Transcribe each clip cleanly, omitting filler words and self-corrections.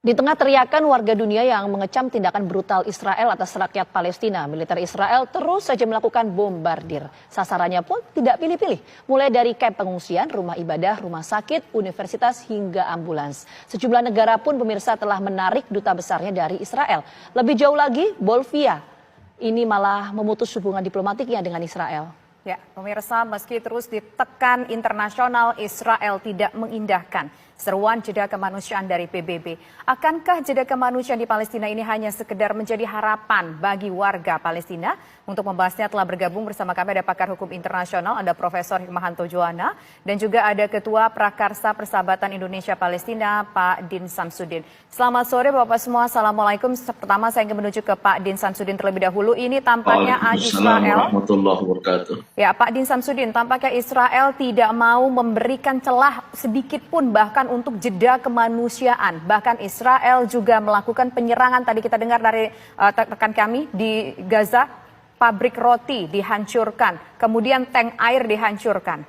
Di tengah teriakan warga dunia yang mengecam tindakan brutal Israel atas rakyat Palestina, militer Israel terus saja melakukan bombardir. Sasarannya pun tidak pilih-pilih, mulai dari kamp pengungsian, rumah ibadah, rumah sakit, universitas, hingga ambulans. Sejumlah negara pun pemirsa telah menarik duta besarnya dari Israel. Lebih jauh lagi, Bolivia ini malah memutus hubungan diplomatiknya dengan Israel. Ya, pemirsa, meski terus ditekan internasional, Israel tidak mengindahkan seruan jeda kemanusiaan dari PBB. Akankah jeda kemanusiaan di Palestina ini hanya sekedar menjadi harapan bagi warga Palestina? Untuk membahasnya telah bergabung bersama kami ada pakar hukum internasional, ada Profesor Hikmahanto Juwana, dan juga ada Ketua Prakarsa Persahabatan Indonesia Palestina, Pak Din Samsudin. Selamat sore Bapak semua, Assalamualaikum. Pertama saya ingin menuju ke Pak Din Samsudin terlebih dahulu. Ini tampaknya Israel. Warahmatullahi wabarakatuh. Ya, Pak Din Samsudin, tampaknya Israel tidak mau memberikan celah sedikit pun bahkan untuk jeda kemanusiaan. Bahkan Israel juga melakukan penyerangan, tadi kita dengar dari rekan kami di Gaza, pabrik roti dihancurkan, kemudian tank air dihancurkan.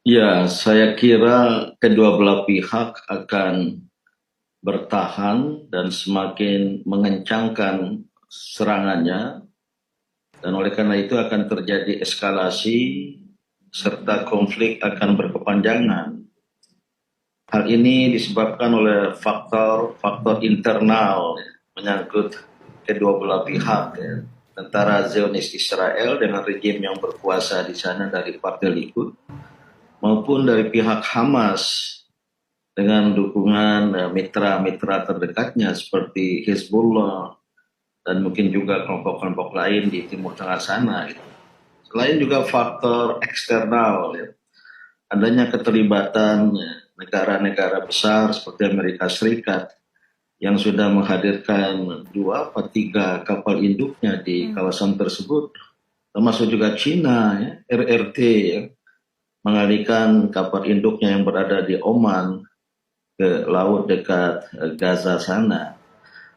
Ya, saya kira kedua belah pihak akan bertahan dan semakin mengencangkan serangannya. Dan oleh karena itu akan terjadi eskalasi serta konflik akan berkepanjangan. Hal ini disebabkan oleh faktor internal menyangkut kedua belah pihak, ya. Antara Zionis Israel dengan rejim yang berkuasa di sana dari Partai Likud, maupun dari pihak Hamas dengan dukungan mitra-mitra terdekatnya seperti Hezbollah, dan mungkin juga kelompok-kelompok lain di Timur Tengah sana. Gitu. Selain juga faktor eksternal, ya, adanya keterlibatan negara-negara besar seperti Amerika Serikat yang sudah menghadirkan 2 atau 3 kapal induknya di kawasan tersebut, termasuk juga Cina, ya, RRT, ya, mengalihkan kapal induknya yang berada di Oman ke laut dekat Gaza sana.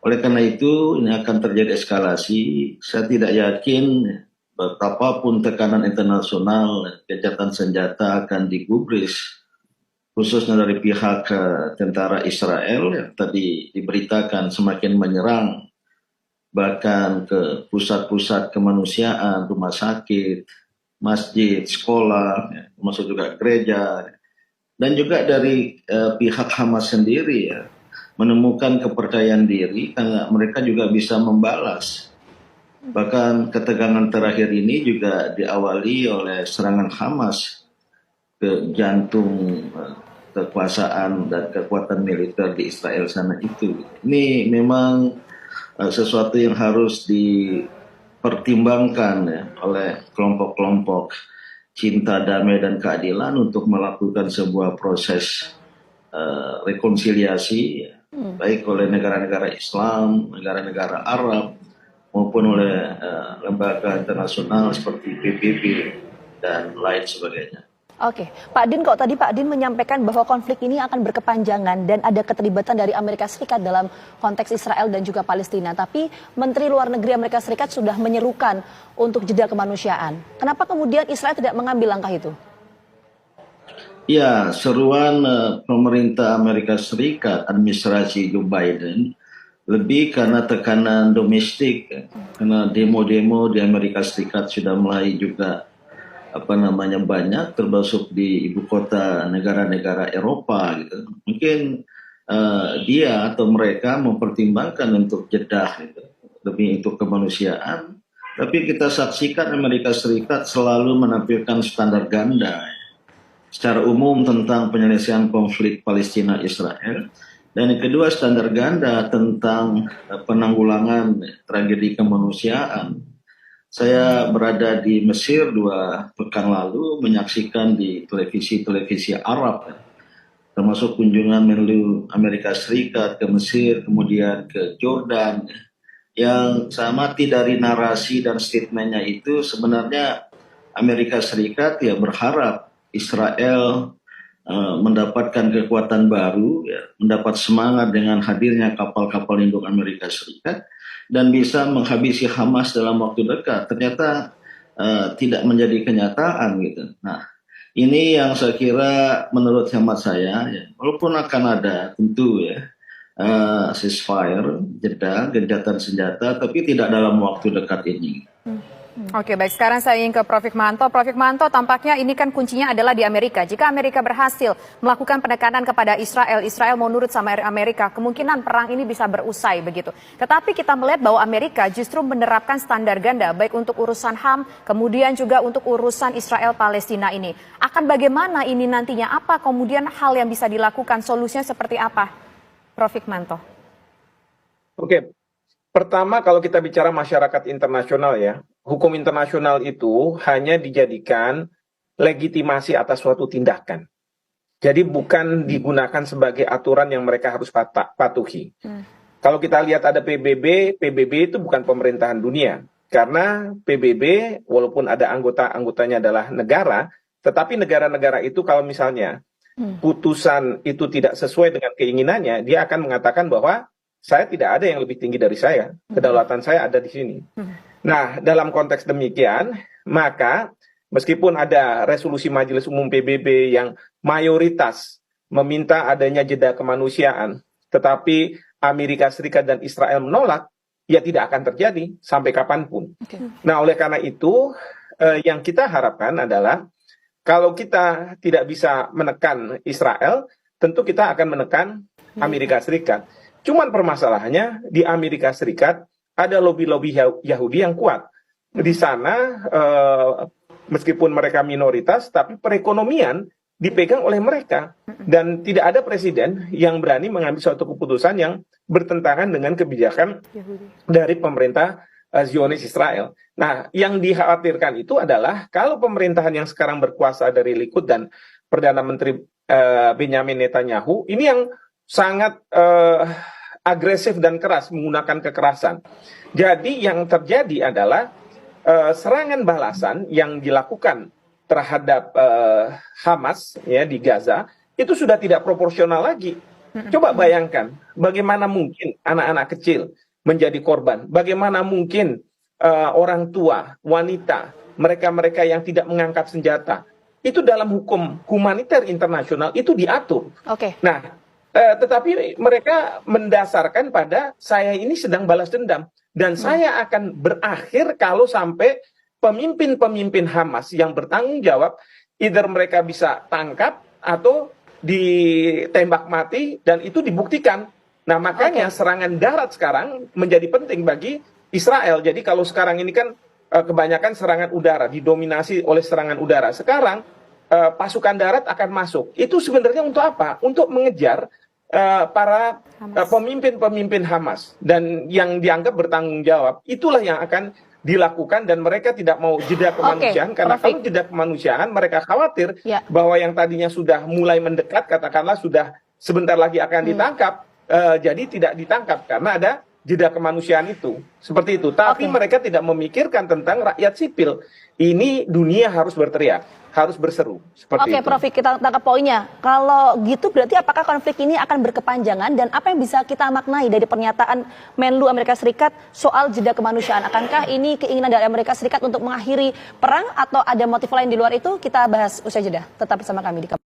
Oleh karena itu, ini akan terjadi eskalasi. Saya tidak yakin betapapun tekanan internasional, gencatan senjata akan digubris, khususnya dari pihak tentara Israel yang tadi diberitakan semakin menyerang, bahkan ke pusat-pusat kemanusiaan, rumah sakit, masjid, sekolah, termasuk juga gereja, dan juga dari pihak Hamas sendiri, ya, menemukan kepercayaan diri karena mereka juga bisa membalas. Bahkan ketegangan terakhir ini juga diawali oleh serangan Hamas ke jantung kekuasaan dan kekuatan militer di Israel sana itu. Ini memang sesuatu yang harus dipertimbangkan, ya, oleh kelompok-kelompok cinta damai dan keadilan untuk melakukan sebuah proses rekonsiliasi, ya, baik oleh negara-negara Islam, negara-negara Arab, maupun oleh lembaga internasional seperti PBB dan lain sebagainya. Oke, Pak Din, kok tadi Pak Din menyampaikan bahwa konflik ini akan berkepanjangan dan ada keterlibatan dari Amerika Serikat dalam konteks Israel dan juga Palestina. Tapi Menteri Luar Negeri Amerika Serikat sudah menyerukan untuk jeda kemanusiaan. Kenapa kemudian Israel tidak mengambil langkah itu? Ya, seruan pemerintah Amerika Serikat, administrasi Joe Biden, lebih karena tekanan domestik, ya. Karena demo-demo di Amerika Serikat sudah mulai juga banyak, termasuk di ibu kota negara-negara Eropa, gitu. Mungkin dia atau mereka mempertimbangkan untuk jeda, gitu, lebih untuk kemanusiaan. Tapi kita saksikan Amerika Serikat selalu menampilkan standar ganda, ya, secara umum tentang penyelesaian konflik Palestina-Israel, dan yang kedua standar ganda tentang penanggulangan tragedi kemanusiaan. Saya berada di Mesir 2 pekan lalu, menyaksikan di televisi Arab, termasuk kunjungan Menlu Amerika Serikat ke Mesir, kemudian ke Jordan. Yang saya amati dari narasi dan statementnya itu, sebenarnya Amerika Serikat ya berharap Israel mendapatkan kekuatan baru, ya, mendapat semangat dengan hadirnya kapal-kapal induk Amerika Serikat, dan bisa menghabisi Hamas dalam waktu dekat. Ternyata tidak menjadi kenyataan, gitu. Nah, Ini yang saya kira menurut hemat saya, ya, walaupun akan ada tentu ya ceasefire, jeda, gencatan senjata, tapi tidak dalam waktu dekat ini. Oke, baik. Sekarang saya ingin ke Prof. Hikmahanto. Prof. Hikmahanto, tampaknya ini kan kuncinya adalah di Amerika. Jika Amerika berhasil melakukan penekanan kepada Israel, Israel mau nurut sama Amerika, kemungkinan perang ini bisa berusai begitu. Tetapi kita melihat bahwa Amerika justru menerapkan standar ganda, baik untuk urusan HAM, kemudian juga untuk urusan Israel-Palestina ini. Akan bagaimana ini nantinya? Apa kemudian hal yang bisa dilakukan? Solusinya seperti apa, Prof. Hikmahanto? Oke, pertama kalau kita bicara masyarakat internasional ya, hukum internasional itu hanya dijadikan legitimasi atas suatu tindakan. Jadi bukan digunakan sebagai aturan yang mereka harus patuhi. Kalau kita lihat ada PBB, PBB itu bukan pemerintahan dunia. Karena PBB walaupun ada anggotanya adalah negara, tetapi negara-negara itu kalau misalnya putusan itu tidak sesuai dengan keinginannya, dia akan mengatakan bahwa saya tidak ada yang lebih tinggi dari saya, kedaulatan saya ada di sini. Nah, dalam konteks demikian, maka meskipun ada resolusi Majelis Umum PBB yang mayoritas meminta adanya jeda kemanusiaan, tetapi Amerika Serikat dan Israel menolak, ya tidak akan terjadi sampai kapanpun. Nah, oleh karena itu, yang kita harapkan adalah kalau kita tidak bisa menekan Israel, tentu kita akan menekan Amerika Serikat. Cuman permasalahannya di Amerika Serikat ada lobby-lobby Yahudi yang kuat. Di sana meskipun mereka minoritas, tapi perekonomian dipegang oleh mereka. Dan tidak ada presiden yang berani mengambil suatu keputusan yang bertentangan dengan kebijakan dari pemerintah Zionis Israel. Nah, yang dikhawatirkan itu adalah kalau pemerintahan yang sekarang berkuasa dari Likud dan Perdana Menteri Benjamin Netanyahu, ini yang sangat agresif dan keras, menggunakan kekerasan. Jadi yang terjadi adalah serangan balasan yang dilakukan terhadap Hamas ya di Gaza itu sudah tidak proporsional lagi. Coba bayangkan bagaimana mungkin anak-anak kecil menjadi korban, bagaimana mungkin orang tua, wanita, mereka-mereka yang tidak mengangkat senjata. Itu dalam hukum humaniter internasional itu diatur. Nah, tetapi mereka mendasarkan pada saya ini sedang balas dendam. Dan saya akan berakhir kalau sampai pemimpin-pemimpin Hamas yang bertanggung jawab, either mereka bisa tangkap atau ditembak mati, dan itu dibuktikan. Nah, makanya serangan darat sekarang menjadi penting bagi Israel. Jadi kalau sekarang ini kan kebanyakan serangan udara, didominasi oleh serangan udara. Sekarang pasukan darat akan masuk. Itu sebenarnya untuk apa? Untuk mengejar para pemimpin-pemimpin Hamas dan yang dianggap bertanggung jawab. Itulah yang akan dilakukan dan mereka tidak mau jeda kemanusiaan karena kalau jeda kemanusiaan mereka khawatir bahwa yang tadinya sudah mulai mendekat, katakanlah sudah sebentar lagi akan ditangkap, jadi tidak ditangkap karena ada jeda kemanusiaan itu. Seperti itu. Tapi mereka tidak memikirkan tentang rakyat sipil. Ini dunia harus berteriak, harus berseru. Seperti itu. Prof, kita tangkap poinnya. Kalau gitu berarti apakah konflik ini akan berkepanjangan dan apa yang bisa kita maknai dari pernyataan Menlu Amerika Serikat soal jeda kemanusiaan? Akankah ini keinginan dari Amerika Serikat untuk mengakhiri perang atau ada motif lain di luar itu? Kita bahas usai jeda. Tetap bersama kami di